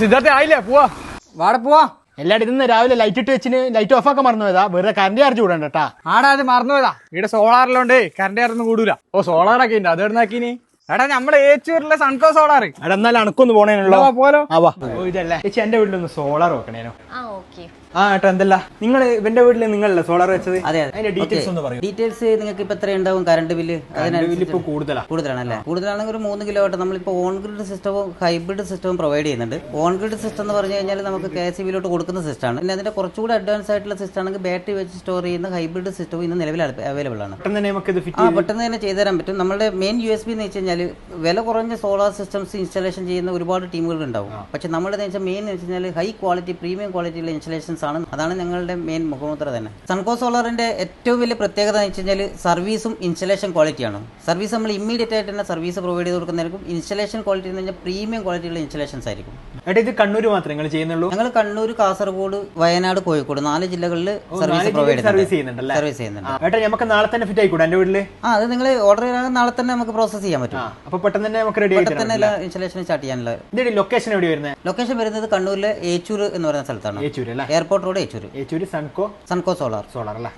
സിദ്ധാർത്ഥ ആയില്ലേ പോവാ. വാടെ പോവാ. എല്ലാവരും ഇന്ന് രാവിലെ ലൈറ്റ് ഇട്ട് വെച്ചിന് ലൈറ്റ് ഓഫ് ആക്കാൻ മറന്നു പോയതാ. വെറുതെ കറണ്ട് ചാർജ് കൂടണ്ട കേട്ടാ. ആടാ അത് മറന്നുപോയതാ. ഇവിടെ സോളാറിലോണ്ട് കറണ്ട് ചാർജ് കൂടൂല. ഓ സോളാറൊക്കെ ഉണ്ട്. അത് എവിടുന്നാക്കിനി? എടാ നമ്മളെ ഏച്ചൂരിലെ സൺകോ സോളാർ. അവിടെ എന്നാലും അണക്കൊന്ന് പോണേനുള്ളോ? പോലോ. ഇതല്ലേ ചേച്ചി എന്റെ വീട്ടിലൊന്ന് സോളാർ വെക്കണേനോ? ആ ഏട്ടാ എന്തല്ല നിങ്ങൾ ഇവന്റെ വീട്ടിൽ നിങ്ങളല്ലേ സോളാർ വെച്ചത്? അതെ അതിന്റെ ഡീറ്റെയിൽസ് ഒന്ന് പറയൂ. ഡീറ്റെയിൽസ് നിങ്ങൾക്ക് ഇപ്പൊ എത്ര ഉണ്ടാവും കറണ്ട് ബില്ല്? ഇപ്പൊ കൂടുതലാണല്ലേ? കൂടുതലാണെങ്കിൽ ഒരു 3 കിലോ വാട്ട് നമ്മളിപ്പോൾ ഓൺ ഗ്രിഡ് സിസ്റ്റവും ഹൈബ്രിഡ് സിസ്റ്റവും പ്രൊവൈഡ് ചെയ്യുന്നുണ്ട്. ഓൺ ഗ്രിഡ് സിസ്റ്റം എന്ന് പറഞ്ഞു കഴിഞ്ഞാൽ നമുക്ക് KSE-ബിലോട്ട് കൊടുക്കുന്ന സിസ്റ്റമാണ്. പിന്നെ അതിന്റെ കുറച്ചുകൂടി അഡ്വാൻസ് ആയിട്ടുള്ള സിസ്റ്റം ആണെങ്കിൽ ബാറ്ററി വെച്ച് സ്റ്റോർ ചെയ്യുന്ന ഹൈബ്രിഡ് സിസ്റ്റവും ഇന്ന് നിലവിൽ അവൈലബിൾ ആണ്. പെട്ടെന്ന് തന്നെ ചെയ്തു തരാൻ പറ്റും. നമ്മുടെ മെയിൻ USB എന്ന് വെച്ച് കഴിഞ്ഞാൽ വില കുറഞ്ഞ സോളാർ സിസ്റ്റംസ് ഇൻസ്റ്റാളേഷൻ ചെയ്യുന്ന ഒരുപാട് ടീമുകൾ ഉണ്ടാവും. പക്ഷെ നമ്മുടെ മെയിൻ എന്ന് വെച്ച് കഴിഞ്ഞാൽ ഹൈ ക്വാളിറ്റി പ്രീമിയം ക്വാളിറ്റിയുള്ള ഇൻസ്റ്റലേഷൻസ് ആണ്. അതാണ് ഞങ്ങളുടെ മെയിൻ മുഖമുദ്ര തന്നെ. സൺകോ സോളാറിന്റെ ഏറ്റവും വലിയ പ്രത്യേകത എന്ന് വെച്ച് കഴിഞ്ഞാൽ സർവീസും ഇൻസ്റ്റലേഷൻ ക്വാളിറ്റിയാണ്. സർവീസ് നമ്മൾ ഇമ്മീഡിയറ്റ് ആയിട്ട് തന്നെ സർവീസ് പ്രൊവൈഡ് ചെയ്ത് കൊടുക്കുന്നതായിരിക്കും. ഇൻസ്റ്റലേഷൻ ക്വാളിറ്റി എന്ന് പറഞ്ഞാൽ പ്രീമിയം ക്വാളിറ്റിയുള്ള ഇൻസ്റ്റലേഷൻസ് ആയിരിക്കും. ഇത് കണ്ണൂർ മാത്രമേ നിങ്ങൾ ചെയ്യുന്നുള്ളൂ? ഞങ്ങൾ കണ്ണൂർ, കാസർഗോഡ്, വയനാട്, കോഴിക്കോട് 4 ജില്ലകളിൽ സർവീസ് പ്രൊവൈഡ് ചെയ്യുന്നുണ്ട്. നമുക്ക് നാളെ തന്നെ ഫിറ്റ് ആയിക്കൂടെ എന്റെ വീട്ടില്? അത് നിങ്ങൾ ഓർഡർ ചെയ്താൽ നാളെ തന്നെ നമുക്ക് പ്രോസസ് ചെയ്യാൻ പറ്റും. അപ്പൊ പെട്ടെന്ന് തന്നെ നമുക്ക് റെഡി തന്നെ ഇൻസ്റ്റലേഷൻ സ്റ്റാർട്ട് ചെയ്യാനുള്ള. ലൊക്കേഷൻ എവിടെ വരുന്നത്? ലൊക്കേഷൻ വരുന്നത് കണ്ണൂരിലെ ഏച്ചൂർ എന്ന് പറയുന്ന സ്ഥലത്താണ്. ഏച്ചൂർ അല്ലേ? Airport road Echur. Sunco solar അല്ലേ?